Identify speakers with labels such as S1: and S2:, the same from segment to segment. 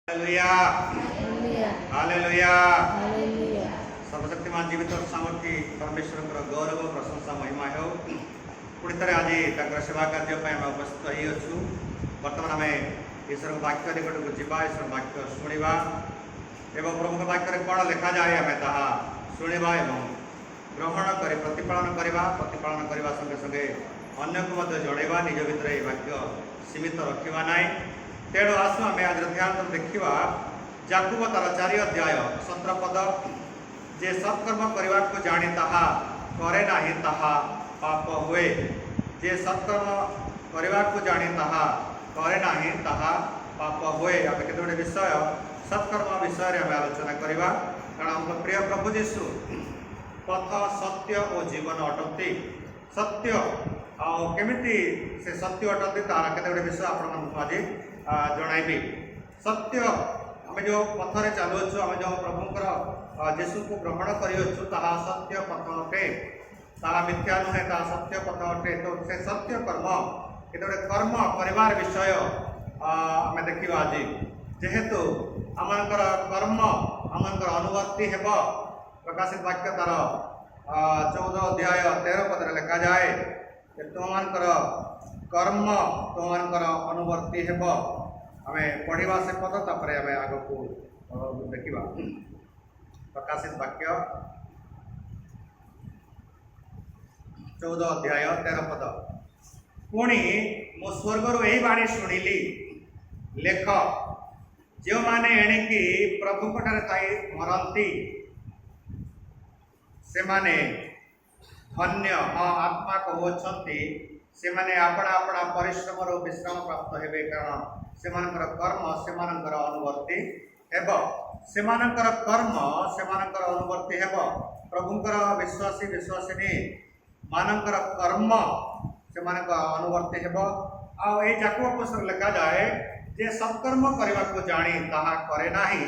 S1: Hallelujah hallelujah
S2: hallelujah
S1: सर्वशक्तिमान जीवित और सामर्थी परमेश्वर गौरव प्रशंसा महिमा हो पुणी थे आज तक सेवा कार्य आम उपस्थित हो बर्तमान आम ईश्वर वाक्य निकट को जीवा ईश्वर वाक्य शुणा एवं प्रमुख वाक्य कौन लिखा जाए आम ताहा शुणा एवं ग्रहण कर प्रतिपालन करने संगे संगे अन्य को जनवा निज भितर ये वाक्य सीमित रखा ना तेणु आसु आम आज ध्यान देखा जाकुब तार 4 अध्याय 17 पद जे सत्कर्म करने को जाने ताहा करे नाही ताहा पाप हुए जे सत्कर्म करने को जाने ताहा करे नाही ताहा पाप हुए आम केते विषय सत्कर्म विषय आम आलोचना करवा कारण हम प्रिय प्रभु जीशु पथ सत्य और जीवन अटंती सत्य आमिति से सत्य अटंती तार केते विषय आज जनइबी सत्य आम जो पथरे चलुचु आम जो प्रभुंर जीशु को ग्रहण करूँ ताहा सत्य पथ अटे ताहा मिथ्या नुहे ताहा सत्य पथ अटे तो से सत्य कर्म ये कर्म परिवार विषय आम देखा आज जेहेतु आमर कर्म आमर अनुवर्ती हेब प्रकाशित वाक्य तार 14 अध्याय 13 पद लिखा जाए तुमर कर्म तुमर अनुवर्ती हेब आम पढ़ा से पद तापर आम आग को देखा प्रकाशित वाक्य 14 अध्याय 13 पद पुणी मो स्वर्गर यही बाणी शुणिली लेख जो माने एणिकी प्रभु ठारे मरती से माने धन्य हाँ आत्मा कहते से माने अपना अपना परिश्रम विश्राम प्राप्त हेबे कारण सेमानकर कर्म सेमानकर अनुवर्ती हेब सेमानकर कर्म सेमानकर अनुवर्ती हेब प्रभुंकर विश्वासी विश्वासिनी मानकर कर्म सेमानकर अनुवर्ती हेब आ ए जाकुब पुस्तक लिखा जाए जे सत्कर्म करने को जानी ताहा करे नाही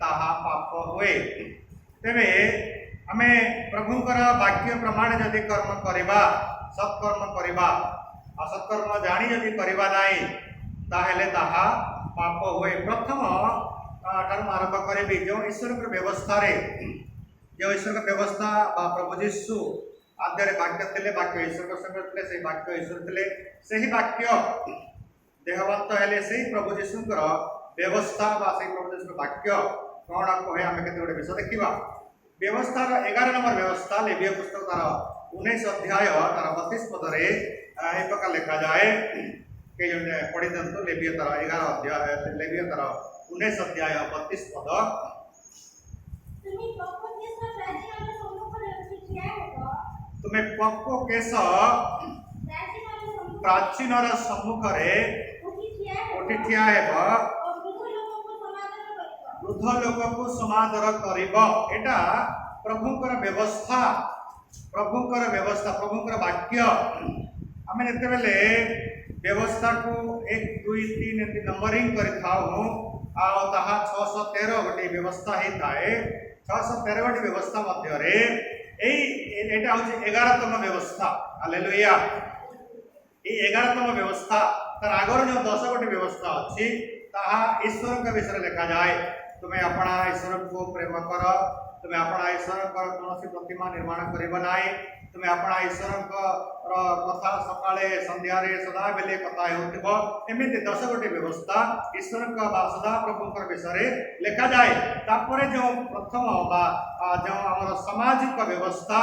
S1: ताहा पाप हुए तेबे आमे प्रभुंकर वाक्य प्रमाण जदि कर्म करवा सत्कर्म करवा असत्कर्म जानी जदि करवा नाही ताहेले ताहा पाप हुए प्रथम ठार आरंभ करी जो ईश्वर व्यवस्था रे जो ईश्वर व्यवस्था प्रभु जीशु आद्य वाक्य थे वाक्य ईश्वर संग थे से वाक्य ईश्वर थे से ही वाक्य देहवंत हेले से प्रभु जीशुंकर व्यवस्था प्रभु जीशु वाक्य कौन कहे आम के विषय देखा व्यवस्थार 11 नंबर व्यवस्था लेवीय पुस्तक तार 19 अध्याय तार 32 पदरे एक प्रकार लिखा जाए के पढ़ी दिखाँ लेवीय तार 11 अध्याय लेवीय तार 19 अध्याय 32 पद तुम्हें पक्को केश प्राचीन सम्मुखरे उठी ठिया हेब वृद्ध लोक को समादर करा प्रभुंकर व्यवस्था प्रभुंकर वाक्य आम जिते बेले व्यवस्था को 1 2 3 एमती नंबरिंग करें 613 गोटे व्यवस्था होता है 613 गोटे व्यवस्था मध्य एटा हूँ 11तम व्यवस्था हालेलुया ये 11तम व्यवस्था तार आगर जो 10 गोटे व्यवस्था अच्छी ताहा ईश्वर के विषय लिखा जाए तुम्हें अपना ईश्वर को प्रेम कर तुम्हें अपना ईश्वर कौन प्रतिमा निर्माण करना ना तुम्हें अपना ईश्वर कथा सकाळे संध्या सदा बेले कथा होमती 10 गोटे व्यवस्था ईश्वर सदा प्रभुंकर विषय लिखा जाए तापर जो प्रथम जो आम सामाजिक व्यवस्था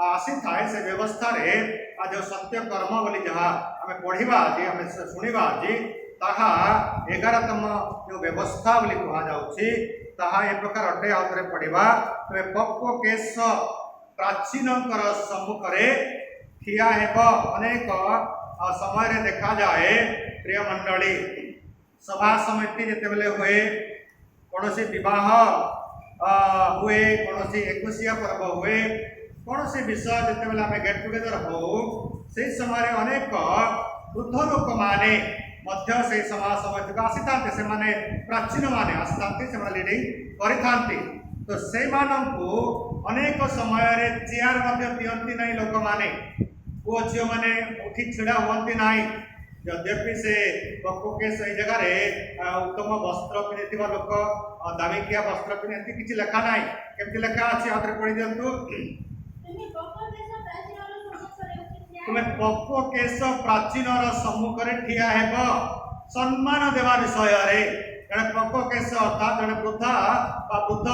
S1: आसी थाए से व्यवस्था रे जो सत्य कर्म बोली जहाँ आम पढ़ा आज आम शुणा आज ताहा 11तम जो व्यवस्था बोली कहुच्छी ताहा ए प्रकार अटे आउे पढ़ा तुम्हें पक्को केश प्राचीन सम्मुखरे ठिया हेब अनेक समय देखा जाए प्रिय मंडली सभा समिति जिते बेले हुए कौन विवाह हुए कौन एकुशिया पर्व हुए कौन विषय जिते बेले आम गेट टुगेदर हो से समय अनेक वृद्ध लोक माने मध्य से सभा समिति को आसी था से माने प्राचीन माने आसी था लीडिंग करि तो से अनेक समय चेयर दिखती ना लोक मैंने पुओ झील मैंने उठी छिड़ा हमें ना यद्यपि से पक्को केस ए जगह रे उत्तम वस्त्र पिंधिथिबा लोक दामिकिया वस्त्र पिंधि किछि लेखा नाही केमति लेखा अछि आदर पढि दियंतु तुमे पक्को केस प्राचीन सम्मुख रे ठिया हेब सम्मान देवा विषय रे जड़े पक्को केस अर्थात जड़े वृद्धा वृद्ध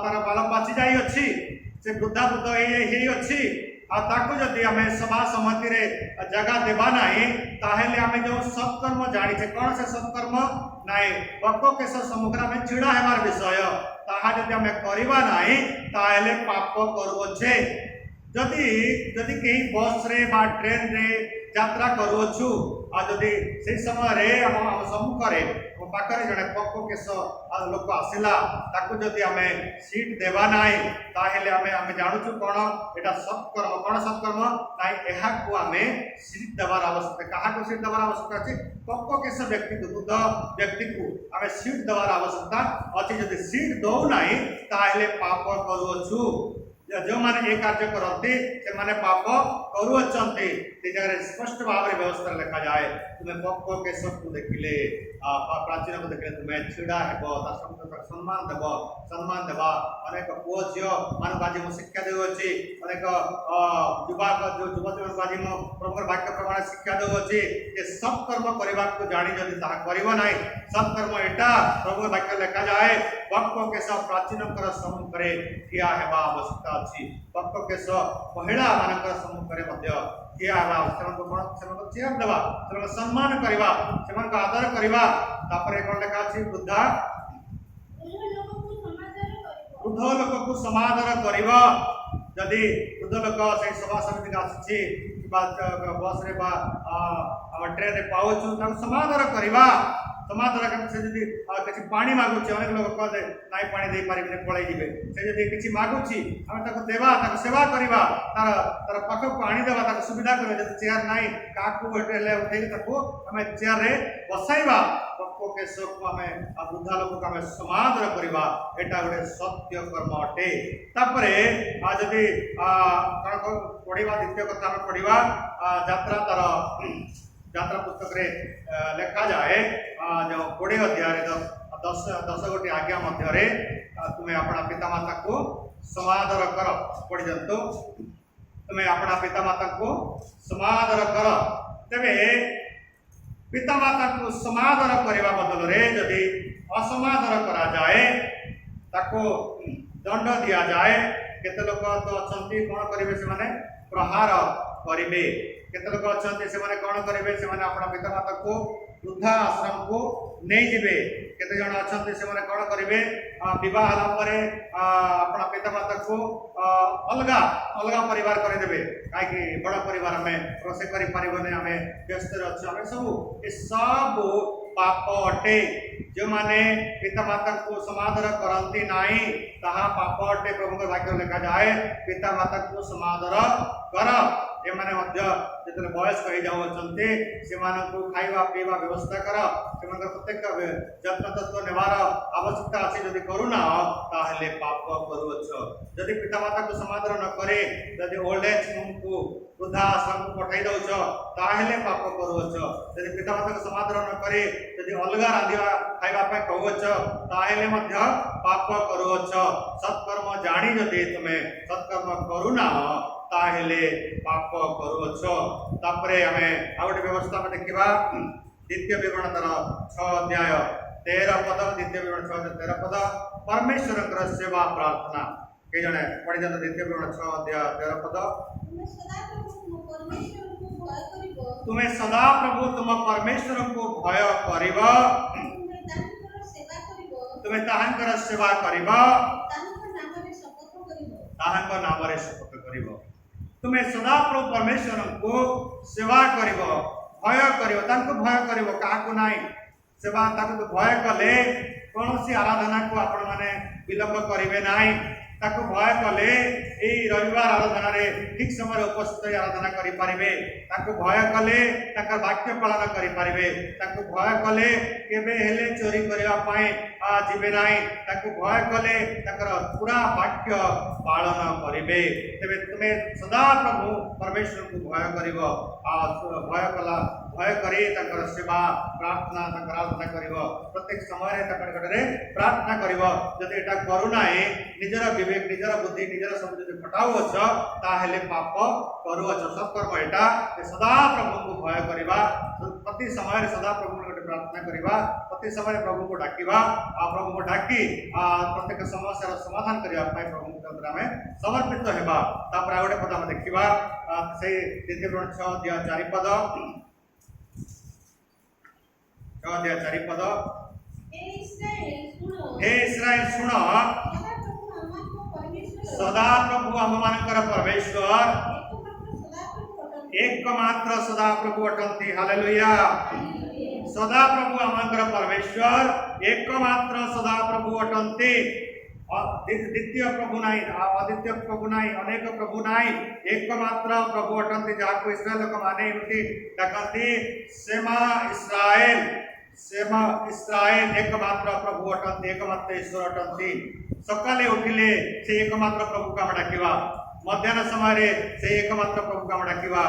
S1: तार बाल पाचि जाई अछि से वृद्धा वृद्ध हे अछि ताकू जदि आम सभा सम्मति रे जगह देवा नाही ताहेले आम जो सत्कर्म जानिछे कौन से सत्कर्म नाई पक्को केस सम्मुख आम छिड़ा हेबार विषय ताहा जदि आम करबा नाही ताहेले पाप करूछे जदि जदि कहीं बस रे बा ट्रेन रे यात्रा करूछु आ जदि से समय रे हम सम्मुख रे पाखरे जड़े पक्को केस लोक आसला ताकू जदि आम सीट देवा नाही ताहेले आम आम जानुछु कौन एटा सत्कर्म कौन सत्कर्म नाई एहा को आम सीट देवार आवश्यकता काहा को सीट देवार आवश्यकता अछि पक्को केस व्यक्ति को बुद्ध व्यक्ति को आम सीट देवार आवश्यकता अछि जदि सीट दौ नाही ताहेले पाप करूछु जो माने एक कार्य करते से माने पाप करूअछंती ते जगह स्पष्ट भाव रे व्यवस्था लिखा जाए तुम्हें पक्को केस को देखिले प्राचीन को देखिले तुम्हें छिड़ा हेबो सम्मान देबा अनेक पुओ झियो मान बाजी मो शिक्षा देउ अछि अनेक युवक जो युवती बाजी मो प्रभुर वाक्य प्रमाण शिक्षा देउ अछि जे सब कर्म करबा को जानि जदि ता करबो नाही सब कर्म एटा प्रभुर वाक्य लिखा जाए पक्को केस प्राचीन कर सम्मुख रे ठिया हेबा आवश्यकता अछि पक्को केस महिला मानकर सम्मुख रे मध्य ठिया हेबा सेमनको कोन सेमनको चेयर देबा सेमनको सम्मान करबा सेमनको आदर करबा तापरे कोन लेखा अछि वृद्ध लोक को समादर करबा जदि वृद्ध लोक से सभा समिति का आछि बस रे बा ट्रेन रे पाउछु ता समादर करबा समादर से जदि किसी पानी मागुची अनेक लोग कहते नाई पानी दे पारे पड़े जीवे से जदि किसी मागुची आम ताको देवा ताको सेवा करबा तार तार पाख पानी देवा ताको सुविधा करबा जदि चेयर नाई काकू हेले उठे ताको आम चेयर रे बसाइबा पक्को केस को आम वृद्धा लोक को आम समादर करबा एटा गोटे सत्य कर्म अटे तापरे जदि पढ़िबा द्वितीय कथा हम पढ़िबा यात्रा तार यात्रा पुस्तक रे लिखा जाए जो 20 अध्याय 10 गोटी आज्ञा मध्य रे तुम्हें अपना पिता माता को समादर कर पढ़ जंतु तुम्हें अपना पिता माता को समादर कर तेबे पिता माता को समादर करबा बदल रे यदि असमादर करा जाए ताको दंड दिया जाए केते लोक तो अछंती कोन करिवे से माने प्रहार करिवे केते लोक अछंती से माने कोन करिवे से माने अपना पिता माता को वृद्धा आश्रम को नहीं जीवे केते जण अछंती से माने कोन करिवे विवाह हला परे अपना पिता माता को अलगा अलगा परिवार कर देबे काहे कि बड़ा परिवार में रोसे करि परिबने हमें व्यस्त रहछ हमें सब ए सब पाप अटे जो माने पिता माता को समादर करंती नाही ताहा पाप अटे प्रभु के वाक्य लिखा जाए पिता माता को समादर कर ए माने मध्य जेतले बयस कहि जाउ अछंती से मानकु खाइबा पीबा व्यवस्था कर से मानक प्रत्येक जत्न तत्व नेवार आवश्यकता अछि जदि करूना ताहले पाप करूछ जदि पिता माता को समादर न करे जदि ओल्ड एज होम को वृद्धा आश्रम को पठाई दउछ ताहले पाप करूछ जदि पिता माता को समादर न करे जदि अलगा रांधिबा खाइबा पे कहउछ ताहले मध्य पाप करूछ सत्कर्म जानी जदि तुमे सत्कर्म करूना ताहले पाप करूछ तापरे हमें आउट व्यवस्था में देखिबा द्वितीय विवरण तर 6 अध्याय 13 पद द्वितीय विवरण 6 अध्याय 13 पद परमेश्वर सेवा प्रार्थना के जने पढ़ि जन द्वितीय विवरण 6 अध्याय 13 पद तुम्हें सदा प्रभु तुम परमेश्वर को भय करिबा तुम्हें ताहांकर सेवा करिबा ताहांकर नाम रे शपथ करिबा तुम्हें सदा प्रभु परमेश्वर को सेवा करिबो भय करिबो तांको भय करिबो काको नाही सेवा ताको भय कले कोनोसी आराधना को आपण माने विलंब करिवे नाही ताको भय कले ए रविवार आराधना रे ठीक समय उपस्थित आराधना करि परिबे ताको भय कले ताका वाक्य पालन करि परिबे ताको भय कले केबे हेले चोरी करिवा पाए जीवे नाही ताको भय कले ताकर पूरा वाक्य पालन करिबे तबे तुमे सदा प्रभु परमेश्वर को भय करिवो भय कला भय करी तंकर सेवा प्रार्थना तंकर आराधना करिवो प्रत्येक समय तंकर निकटरे प्रार्थना करिवो जदि एटा करू नाही निजर विवेक निजर बुद्धि निजर सब जदि खटाउ अछ ताहेले पाप करू अछ सत्कर्म एटा सदा प्रभु को भय करिवा प्रति समय सदा प्रभु निकट प्रार्थना करिवा प्रति समय प्रभु को डाकिवा आ प्रभु को डाकी प्रत्येक समस्या समाधान करिवा पय प्रभु के में समर्पित हेबा तापर आ गोटे पद हम देखिबा से द्वितीय पुराण 6 अध्याय 4 पद 6 अध्याय 4 पद हे इस्राएल सुनो सदा प्रभु हम मानकर परमेश्वर एकमात्र सदा प्रभु अटंती हालेलुया सदा प्रभु आमंकर परमेश्वर एकमात्र सदा प्रभु अटंती द्वितीय प्रभु नाई अद्वितीय प्रभु नाई अनेक प्रभु नाई एकमात्र प्रभु अटंती जाको इस्राएल लोक माने उठी डकंती सेमा इस्राएल एकमात्र प्रभु अटंती एकमात्र ईश्वर अटंती सकाले उठिले से एकमात्र प्रभु का डाकिवा मध्याह्न समय से एकमात्र प्रभु का डाकिवा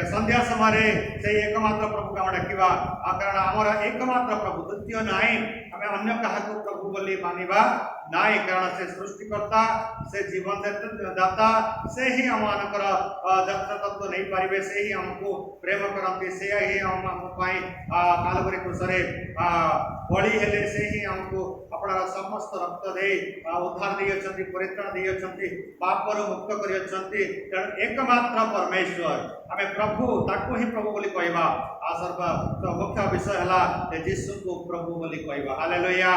S1: संध्या समय से एकमात्र प्रभु का डाकिवा कारण आमर एकमात्र प्रभु द्वितीय नाई आम अन्य क्या प्रभु बोली मानिबा नाई कारण से सृष्टिकर्ता से जीवन दाता से ही आम मानकर जत्र तत्व नहीं पारे से ही हमको प्रेम करती से ही कालवरी कृषरे बड़ी हेले से ही हमको अपना समस्त रक्त दे उद्धार दे परित्राण दे पापर मुक्त कर एकमात्र परमेश्वर आम प्रभु ताको ही प्रभु बोली कहवा आ सर्व मुख्य विषय है जीशु को प्रभु बोली कहवा हालेलुया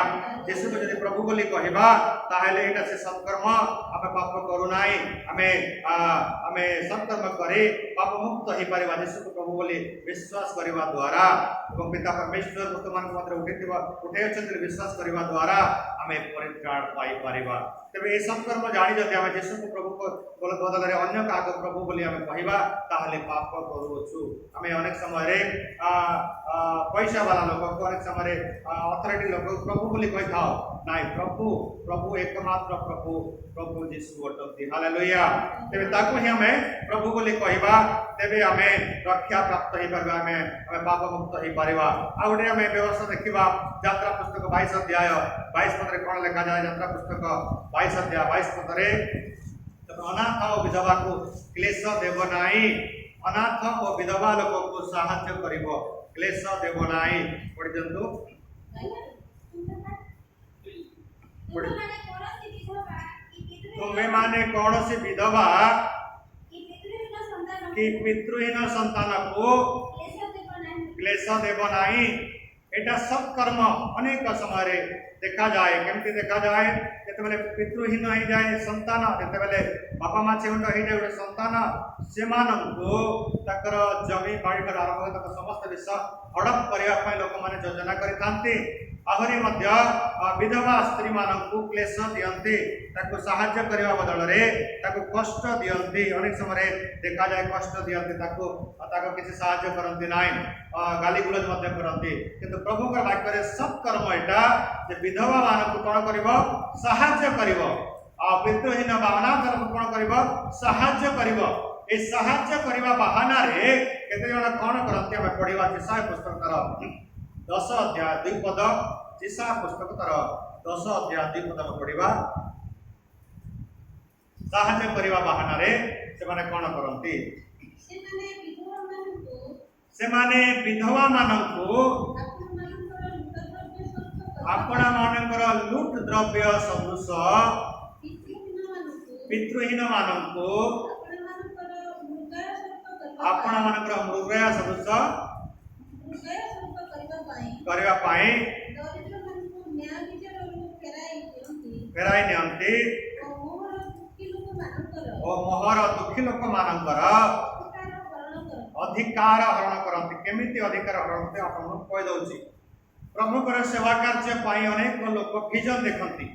S1: जीशु को यदि प्रभु बोली कहवा ताहेले एटा से सत्कर्म आमे पाप करू नाही आमे सत्कर्म करे पाप मुक्त ही परिवा जीशु को प्रभु बोली विश्वास करवा द्वारा एवं पिता परमेश्वर वर्तमान को मात्र उठे चंद्र विश्वास करवा द्वारा आमे परित्राण पाई परिवा तबे ए सत्कर्म जानि जदि आमे जीशु को प्रभु को बदल रे अन्य का प्रभु बोली आमे कहवा ताहेले पाप करूछु आमे अनेक समय रे पैसा वाला लोक अनेक समय रे अथॉरिटी लोक प्रभु बोली कहि थाओ नाइ प्रभु एकमात्र प्रभु जीशु अटंती हालेलुया तेबे ताको ही हमें प्रभु बोली कहवा तेबे हमें रक्षा प्राप्त ही परबा हमें पाप मुक्त ही परबा आ उडे हमें व्यवस्था देखिबा यात्रा पुस्तक 22 अध्याय 22 पद रे कोन लिखा जाय यात्रा पुस्तक 22 अध्याय 22 पद रे अनाथ और विधवा को क्लेश देव नाई अनाथ और विधवा लोक को सहायता करिवो क्लेश देव नाई पढि जंतु तुम्हें माने कौन सी विधवा कि पितृहीन संतान को क्लेश देव नाई एटा सत्कर्म अनेक समय देखा जाए केमती देखा जाए जिते पितृहीन हो जाए संतान जिते बापा माँ छेउंड हो जाए गोटे संतान से जमी बाड़ी आरंभ कर समस्त विषय हड़प करने लोक मैंने योजना करते आहरी विधवा स्त्री मानक क्लेश दियंती साहाय्य करने बदल में कष्ट दियंती अनेक समय देखा जाए कष्ट दियंती किसी साहाय्य करती ना गाली गुलज करती किंतु प्रभु वाक्य सत्कर्म एटा विधवा मानक कौन कर साहाय्य कर पितृहीन अनाथ लोक कौन कर साहाय्य कर साहाय्य करने बाहाना केते जन कौन करती आम पढ़ा चिशा पुस्तक 10 अध्याय 2 पद चिशा पुस्तक 10 अध्याय 2 पद पढ़ा साहाय्य करने बाहाना से कौन करती से विधवा मानू आपण मानकर लुट द्रव्य सदृश पितृहीन मानू आपण मानकर मृगया सदृश करबा पाई फेराई नियंती ओ मोहर दुखी लोक मानकर अधिकार हरण करती केमिति अधिकार हरण करते आपन कहि दउची प्रभुकर सेवा कार्य पाई अनेक लोक विजन देखती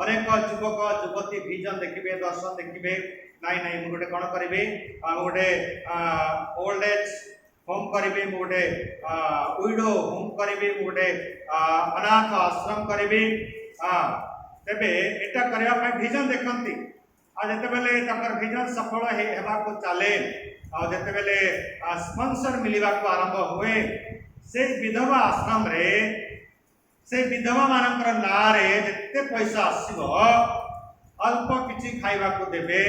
S1: अनेक युवक युवती विजन देखिबे दर्शन देखिबे नाई नाई मु गोटे कौन करी गोटे ओल्ड एज होम करी गोटे विडो होम करी गोटे अनाथ आश्रम करी तेबे एटा करबा विजन देखती आ जते बेले तकर विजन सफल हेबा को चले आ जते बेले स्पॉन्सर मिलवा को आरंभ हुए से विधवा आश्रम रे से विधवा मानकर ना रे जते पैसा आसीबो अल्प किछि खाइबा को देबे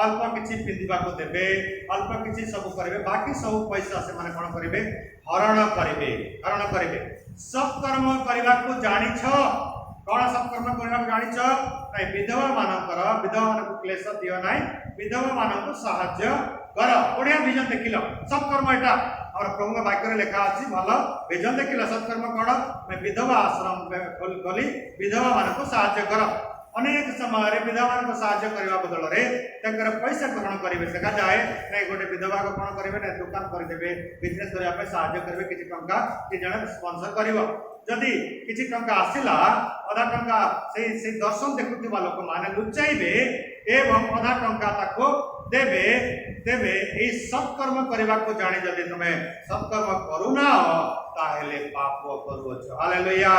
S1: अल्प किछि पिंदिबा को देबे अल्प किछि सब करबे बाकी सब पैसा से माने कोन करबे हरण करबे सब कर्म करबा को जानि छ कोन सब कर्म करबा को जानि छ नै विधवा मान को क्लेश दियो नै विधवा मान को सहाय्य कर बढ़िया विजन देखिलो सब कर्म एटा और प्रभु के वाक्य रे लिखा अछि भलो विजन देखिलो सब कर्म कोन मैं विधवा आश्रम गली विधवा मान को सहाय्य कर अनेक समय विधवा को साहाय्य करने बदल में पैसा ग्रहण करेंगे देखा जाए ना गोटे विधवा को कौन करेंगे ना दुकान करदे बिजनेस करने साहाय्य करेंगे किसी टंका कि जन स्पॉन्सर कर जदि किसी टंका आसला अधा टंका से दर्शन देखुवा लोक मैंने लुचाइबे एवं अधा टंका ताको देबे देबे ए सत्कर्म करने को जानी जदि तुम्हें सत्कर्म करूना ताहेले पाप करूछ हालेलुया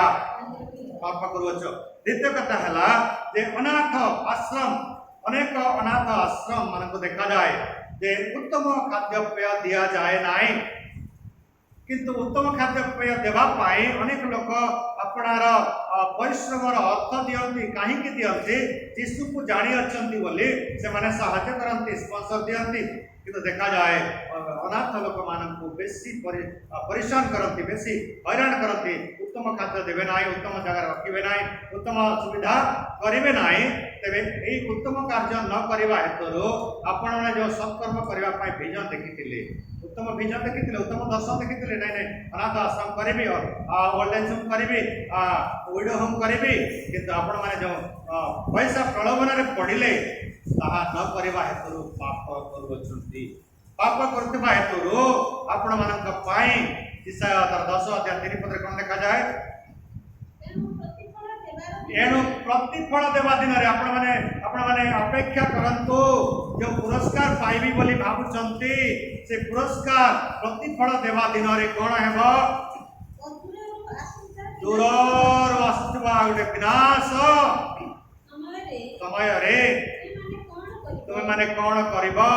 S1: पाप करूछ। द्वितीय कथा है जे अनाथ आश्रम अनेक अनाथ आश्रम मान को देखा जाए जे उत्तम खाद्यपेय दिया जाए नाई किंतु उत्तम खाद्यपेय देवा पाए अनेक लोक अपनार परिश्रम अर्थ दियंती कहीं दियंती यीशु को जानी अच्छी बोली से माने सहायता करती स्पॉन्सर दियंती किंतु देखा जाए अनाथ लोक मान को बेसी परेशान करती बेसी हैरान करती उत्तम खाद्य देवे ना उत्तम जगह रखिबे ना उत्तम सुविधा करेंगे ना तेरे यही उत्तम कार्य न करवा हेतु आपण मैंने जो सत्कर्म करने विजन देखी उत्तम विजन देखी उत्तम दर्शन देखी ना अनाथ आश्रम करी ओल्ड एज होम करी विडो होम करी किंतु आपण मैंने जो पैसा प्रलोभन पड़े ताहा न करवा हेतु पाप करुछंती पाप करथिबा हेतु आपण मानक पाई ईसाया 10 अध्याय 3 पद कोन देखा जाए एनु प्रतिफल देवा दिन रे आपण माने अपेक्षा करंतु जो पुरस्कार पाइबी बोली भाबुचंती से पुरस्कार प्रतिफल देवा दिन रे कोन हेबो दूरर आसुवा गोटे विनाश समय रे तुम माने कोन करिबो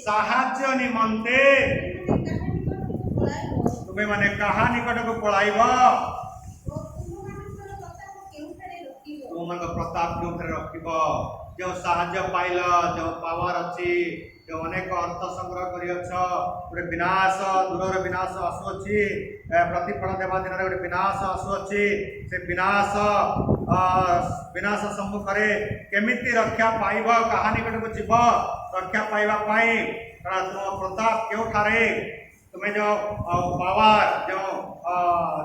S1: साहाय्य निमंते तुम्हें माने कहा निकट को पढ़ाइब तुम प्रताप के ऊपर रखिब जो साहाय्य पाइल जो पावर अच्छी जो अनेक अर्थ संग्रह कर विनाश दूर विनाश आसुअछि प्रतिफल देवा दिन गोटे विनाश आसुअछि से विनाश विनाश सम्मुख केमिति रक्षा पाइब कहा निकट को जीव रक्षा पाइबा पाई कारण तुम प्रताप क्यों ठारे तुम्हें जो पावर जो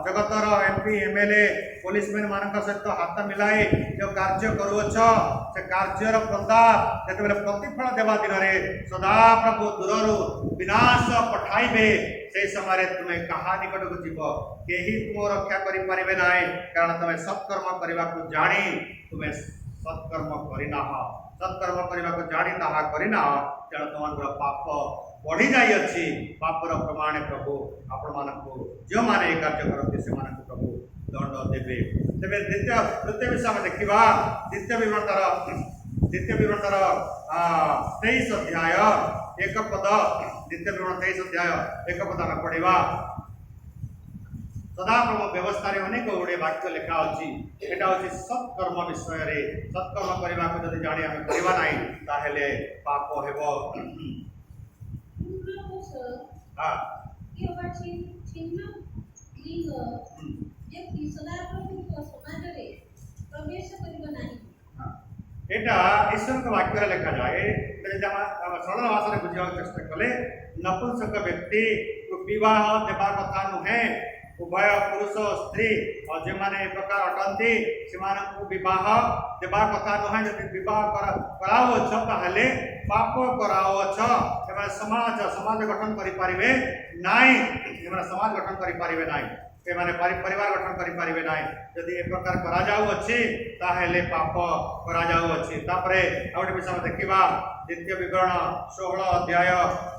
S1: जगतर एमपी एमएलए पुलिसमैन मान सहित हाथ मिलाई जो कार्य करुछ से कार्यर प्रताप जो प्रतिफल देवा दिन में सदा प्रभु दूर विनाश पठाइबे से समय तुम्हें कहा निकट को जीव केही तुम रक्षा करें ना कारण तुम्हें सत्कर्म करने को जानी तुम्हें सत्कर्म करना सत्कर्म करने को जानी ताहा करना तेणु तुम पाप बढ़ी जाई अच्छी पापर प्रमाण प्रभु आपण मानक जो माने कार्य करते से मानक प्रभु दंड देवे तेरे द्वितीय विषय में देखा द्वितीय विवरण 23 अध्याय एक पद द्वितीय विवरण 23 अध्याय एक पद में पढ़ा सदा प्रभु व्यवस्था रे अनेक गुड़े वाक्य लिखा अच्छी एटा होची सत्कर्म विषय रे सत्कर्म करबा को जदि जानि हम करबा नाही ताहेले पाप हेबो हां
S2: ये वाची चिन्ह लिंग जे कि सदा प्रभु को समाज रे प्रवेश करबा नाही
S1: हां एटा ईश्वर के वाक्य रे लिखा जाए जमा सरल भाषा रे बुझाव चेष्टा कले नपुंसक व्यक्ति को विवाह देबा कथा नुहे उभय पुरुष स्त्री और जे माने एक प्रकार अटंती सेमान को विवाह देबा कथा नुहे जदि विवाह कराओ छ ताहले पाप कराओ छ एमाने समाज गठन करि पारिबे नाही एमाने समाज गठन करि पारिबे नाही एमाने परिवार गठन करि पारिबे नाही जदि एक प्रकार करा जाऊ अछि ताहले पाप करा जाऊ अछि तापरे आउटे विषय देखिबा द्वितीय विवरण 16 अध्याय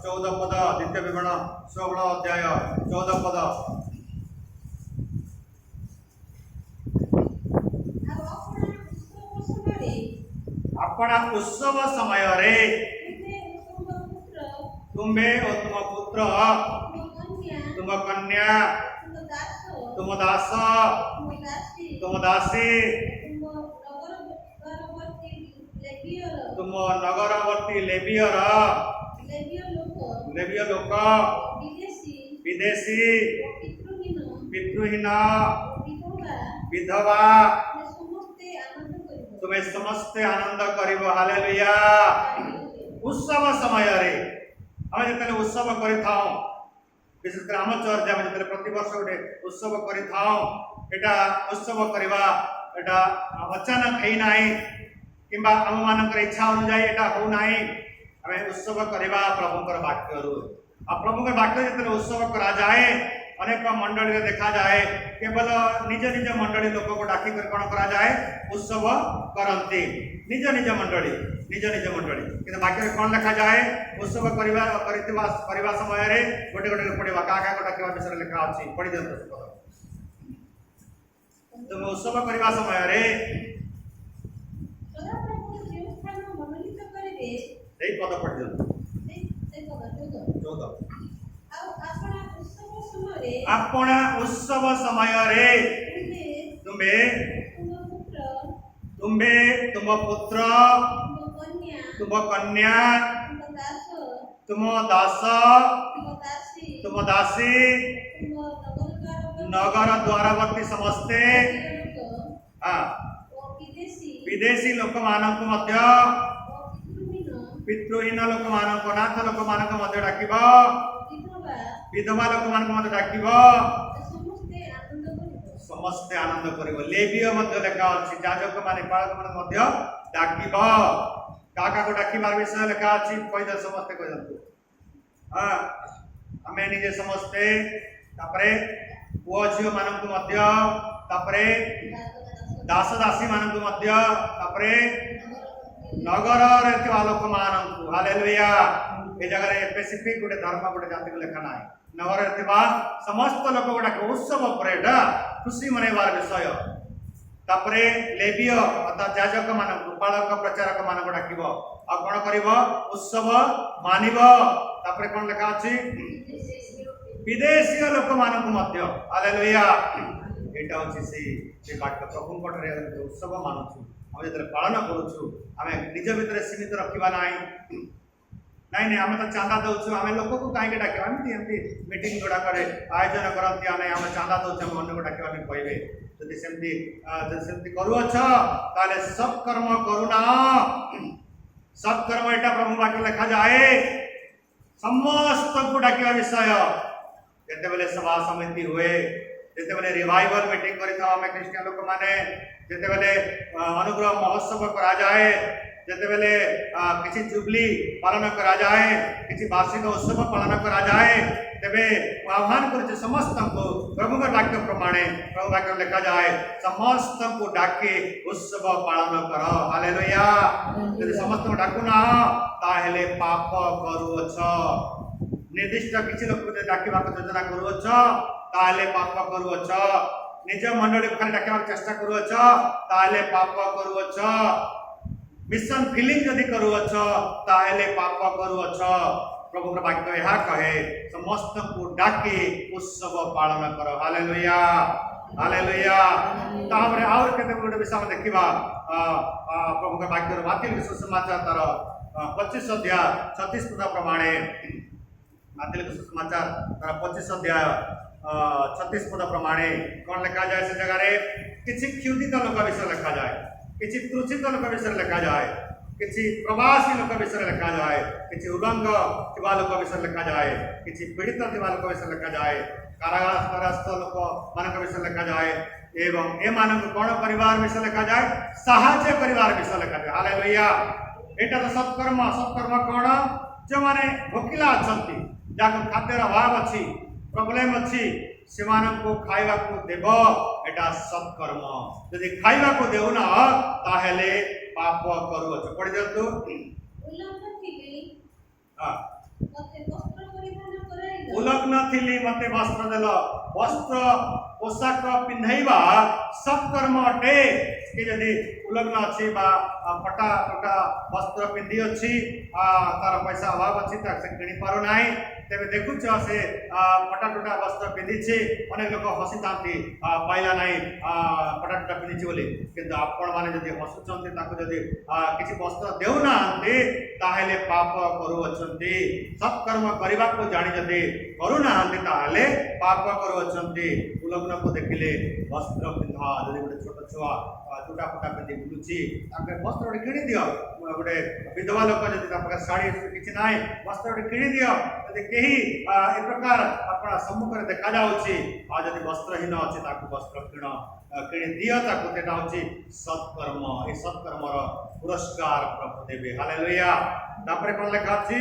S1: 14 पद द्वितीय विवरण 16 अध्याय 14 पद अपना उत्सव समय रे
S2: तुम्हें और
S1: तुम्बे
S2: तुम पुत्र
S1: और तुम पुत्र
S2: तुम कन्या
S1: तुम दास
S2: तुम दासी
S1: तुम दासी
S2: तुम
S1: तुम नगरवर्ती लेबियर लेबिय लोक
S2: विदेशी
S1: विदेशी
S2: पितृहीन
S1: पितृहीन
S2: विधवा
S1: विधवा
S2: में समस्ते आनंद करिब
S1: तुम्हें समस्ते आनंद करिब हालेलुया उत्सव समय रे हम जतले उत्सव करि थाओ विशेषकर आम चर्च हम जतले प्रति वर्ष गोटे उत्सव करि थाओ एटा उत्सव करबा एटा अचानक हेई नाही किंबा आम मानकर इच्छा अनुसार एटा हो नाही हमें उत्सव करबा प्रभुकर वाक्य रु आ प्रभुकर वाक्य जतले उत्सव करा जाए अनेक मंडली रे देखा जाए केवल निज निज मंडली लोक को डाकी कर कोन करा जाए उत्सव करंती निज निज मंडली किंतु वाक्य रे कोन लिखा जाए उत्सव करबा समय रे गोटे गोटे पढिबा का गोटा के विषय लिखा अछि पढि दियंतो तुम उत्सव करबा समय रे
S2: सदाप्रभु जे स्थान मनोनीत करिवे
S1: एई पद पढि दियंतो
S2: से पद 14
S1: अपना उत्सव समय रे तुम्बे तुम पुत्र तुम कन्या तुम दास तुम दासी नगर द्वारवर्ती समस्ते विदेशी लोक मानक मध्य पितृहीन लोक मानक नाथ लोक मानक मध्य डाकिबा विधवा लोक मानक मध्य डाकिबा समस्ते आनंद करिबो लेबिय मध्य लेखा अछि जाजक माने पालक माने मध्य डाकिबा काका को डाकिबार विषय लेखा अछि कहि द समस्ते कहि दंतु हां हमें निजे समस्ते तापरे पुओ झियो मानक मध्य तापरे दास दासी मानक मध्य तापरे नगर रे थिबा लोक मानक हालेलुया ए जगह रे स्पेसिफिक गोटे धर्म गोटे जाति को लेखा नाही नगर रे थिबा समस्त लोक गोटा उत्सव परेडा खुशी मनेबार विषय तापरे लेबिय अर्थात याजक मानक पालक प्रचारक मानक डाकिबो आ कोन करिवो उत्सव मानिबो तापरे कोन लेखा अछि विदेशी लोक मानक मध्य हालेलुया एटा अछि से वाक्य प्रभु कोटरे उत्सव मानुछु हम जतरे पालन करूछु हमें निज भीतर सीमित रखिबा नाही नहीं आम तो चांदा दौचु आम लोक को कहीं डाक एमती मीटिंग गुड़ाक आयोजन करती आम आम चांदा दौचे हम अन्न को डाक कहे जदि सेमती करुअछ ताले सत्कर्म करुना सत्कर्म एटा प्रभु वाक्य लिखा जाए समस्त को डाकिया विषय जेते बेले सभा समिति हुए जेते बेले रिवाइवल मीटिंग करिता आम क्रिश्चियन लोक माने जेते बेले अनुग्रह महोत्सव करा जाए जेते बेले किसी जुबली पालन करा जाए किसी वार्षिक उत्सव पालन करा जाए तेबे आह्वान कर समस्त को प्रभु वाक्य प्रमाणे प्रभु वाक्य लिखा जाए समस्त को डाके उत्सव पालन कर हालेलुया यदि समस्त को डाकुना ताहेले पाप करूअछ निर्दिष्ट किसी लोक को डाकिबा योजना करूअछ ताहेले पाप करूअछ निज मंडली को खाली डाकिबा चेष्टा करूअछ ताहेले पाप करूअछ मिशन फीलिंग यदि करूअछ ताहेले पाप करूअछ प्रभु के वाक्य यह कहे समस्त को डाके उत्सव पालन कर हालेलुया हालेलुया ताबरे और केते गोटे विषय देखिबा प्रभु के वाक्य माथिल सुसमाचार तार 25 अध्याय 36 पद प्रमाणे माथिल सुसमाचार तार 25 अध्याय 36 पद प्रमाणे कोन लिखा जाए से जगह रे किछि क्षुधित लोक विषय लिखा जाए किसी त्रुचित लोक विषय लिखा जाए किसी प्रवासी लोक विषय लिखा जाए किसी उलंग थिबा लोक विषय लिखा जाए किसी पीड़ित थिबा लोक विषय लिखा जाए कारागारस्थ लोक मानक विषय लिखा जाए एवं ए मानक कोन परिवार विषय लिखा जाए साहाय्य परिवार विषय लिखा जाए हालेलुया एटा तो सत्कर्म कोन जो माने भोकिला अछंती जाको खाद्यर अभाव अछि प्रॉब्लम अछि सेमान को खाइबा को देव एटा सत्कर्म यदि खाइबा को देउ ना ताहेले पाप करूअछ पढि देतु उलग्न थिली मते वस्त्र देल वस्त्र पोशाक पिंधाइबा सत्कर्म अटे कि जदि उलग्न अच्छी फटा फटा वस्त्र पिंधि अच्छी तार पैसा अभाव अच्छी से किणी पार ना तेरे देखुच से फटा टुटा वस्त्र पिंधि अनेक लोक हसी था पाइला ना फटा टुटा पिंधि बोली किंतु आपण मैंने जब हसुच्च किसी वस्त्र देना ताहले पाप करुअछंती सत्कर्म करने को जानी जदि करूना पाप करुअछंती उलग्न को देखिले वस्त्र पिंधा जदि गोटे छोट छुआ टुटा फुटा पिंधि बुलूची वस्त्र गोटे किणी दियो गोटे विधवा लोक जब शाढ़ी किसी ना वस्त्र गोटे किणी दियो यदि कहीं ए प्रकार अपना सम्मुख देखा जाऊँगी जदि वस्त्रहीन अच्छी वस्त्र किणी दियो हूँ सत्कर्म ये सत्कर्मर पुरस्कार प्रभु देवे हालेलुया तापर कौन लिखा अच्छी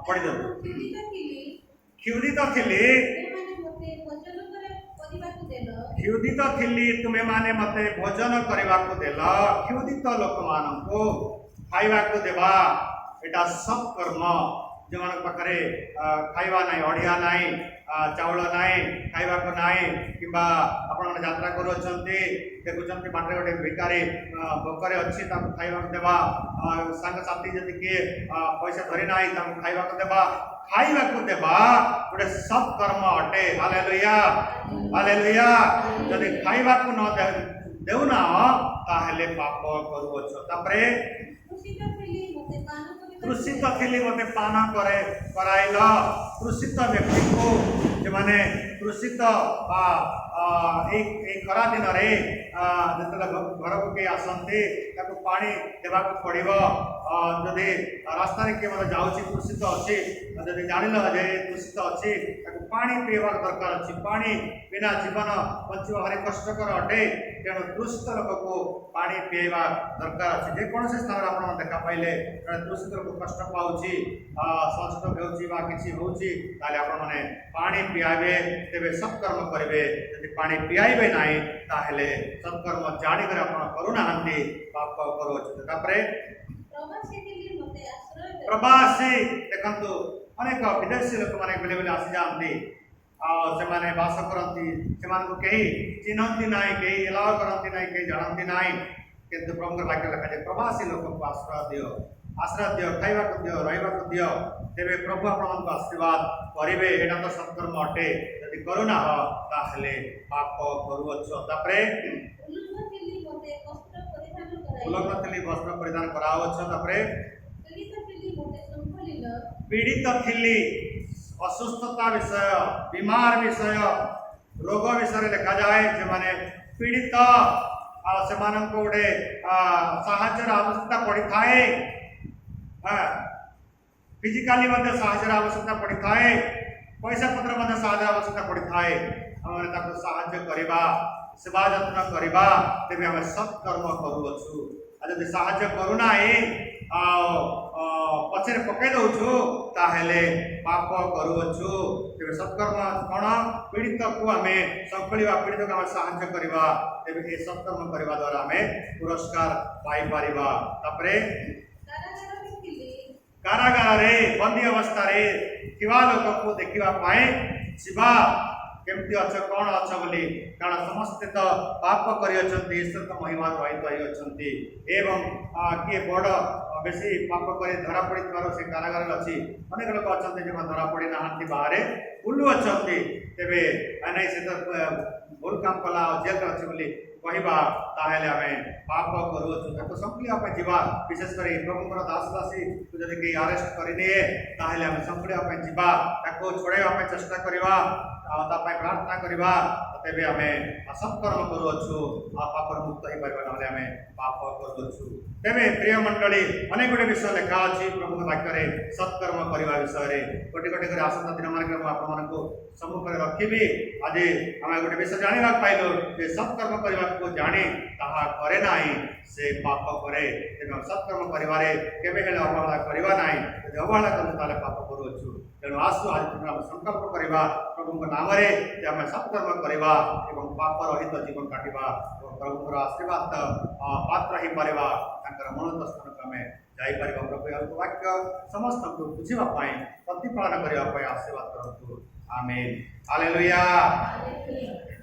S1: पढ़ी दो क्षुदित थिली तुम्हें माने मते भोजन करने को देल क्षुदित लोक मान खाइबा को देवा एटा सत्कर्म जो मान पाखे खाइबा ना अड़िया ना चाउल ना खाइबा को ना कि आपण यात्रा करुँचे देखुं बाटे गोटे भिकारी भोकरे अच्छी खाइबा को देवा सांग साथी जदि किए पैसा धरी ना खाइबा को देवा गोटे सत्कर्म अटे हालेलुया हालेलुया जदि खाइबा को न देउना ताहले पाप करुअछ तापरे कृषित थिली मते पान करे कराइल कृषित व्यक्ति को जो माने कृषित खरा दिन जो घर को किए आसती पानी देवाक पड़ो जदि रास्ता किए मतलब जाऊँगी कृषित अच्छी जदि जान जे कृषित अच्छी पानी पीवार दरकार अच्छी पानी बिना जीवन बचा भारी कष्टकर अटे तेणु कृषित लोक को पानी पीवा दरकार अच्छे जेकोसी स्थान आप देखा पाइले कृषित लोक कष्ट पाऊँच संस्कृत होती आपने पानी पियाबे तेरे सत्कर्म करेंगे यदि पानी पियाबे ना ताहले सत्कर्म जाणिक करूना पाप करुँचे प्रवासी देखु अनेक विदेशी लोक मैंने बेले बेले आसी जाती से बास करती से चिन्हती ना कहीं एलाव करती ना कहीं जानती ना किंतु प्रभु वाक्य लिखा जाए प्रवासी लोक को आश्रय दियो खाइबा को दियो रहिबा को दियो तेरे प्रभु आपको आशीर्वाद करेंगे यहाँ तो सत्कर्म अटे यदि करूना हो ताहले पाप करुअछ तापरे उलग्न थिली वस्त्र परिधान कराओछ तापरे पीड़ित थिली असुस्थता विषय बीमार विषय रोग विषय लिखा जाए जो माने पीड़ित से गोटे साहाय्यर आवश्यकता पड़ी थाए फिजिकाली साहाय्यर आवश्यकता पड़ी थाए पैसा पत्र साहाय्य आवश्यकता पड़ी थाए आम साहाय्य करवा सेवा जत्न करवा तेज आम सत्कर्म करुँचु जदि साहाय्य करूना पछे पकई दौचु ताहले पाप करुँचु तेज सत्कर्म कौन पीड़ित को आम संकलिवा पीड़ित को आम साहाय्य करवा तेज ये सत्कर्म करने द्वारा आम पुरस्कार पाइपर तापरे कारागार रे बंदी अवस्था रे थिवा लोक को देखापी जीवा केमती अच्छ कौन अच्छ बोली कारण समस्ते तो पाप कर ईश्वर तो महिमा रहित होती एवं किए बड़ बेसी पाप कर धरा पड़ी से कारागार अच्छी अनेक लोक अच्छा जो धरा पड़ी ना बाहर बुलू अच्छा तेरे नहीं से तो भूल काम कला जेल अच्छी बोली कहवा ताहले आम पाप करुँचु संकलिया जावा विशेषकर प्रभुंर दास दासी जदि कहीं आरेस्ट करनिए ताहले आम संकलिया जावा छोड़ाई चेष्टा करवा प्रार्थना करवा तेज आम सत्कर्म करुँचु पापर मुक्त हो पार ना आम पाप करुँचु तेरे प्रिय मंडली अनेक गोटे विषय लिखा अच्छी प्रभु वाक्य सत्कर्म करने विषय गोटे गोटे कर आसंता दिन मानक आपको सम्मुख में रखी आज आम गोटे विषय जाना पाइलु जे सत्कर्म करने को जानी ताहा करे ना से पाप करे तेज सत्कर्म करे अवहेला करवा ना यदि अवहेला करूँ पाप करुँचु तेणु आसु आज आम संकल्प करवा प्रभु नाम आम सत्कर्म करवा एवं पाप रहित जीवन काटिबा प्रभुर आशीर्वाद पात्र हो पारिबा मनोत स्थान को आम जापर प्रभु वाक्य समस्त को बुझापी प्रतिपालन करने आशीर्वाद करतु। आमेन। हालेलुया।
S2: हालेलुया।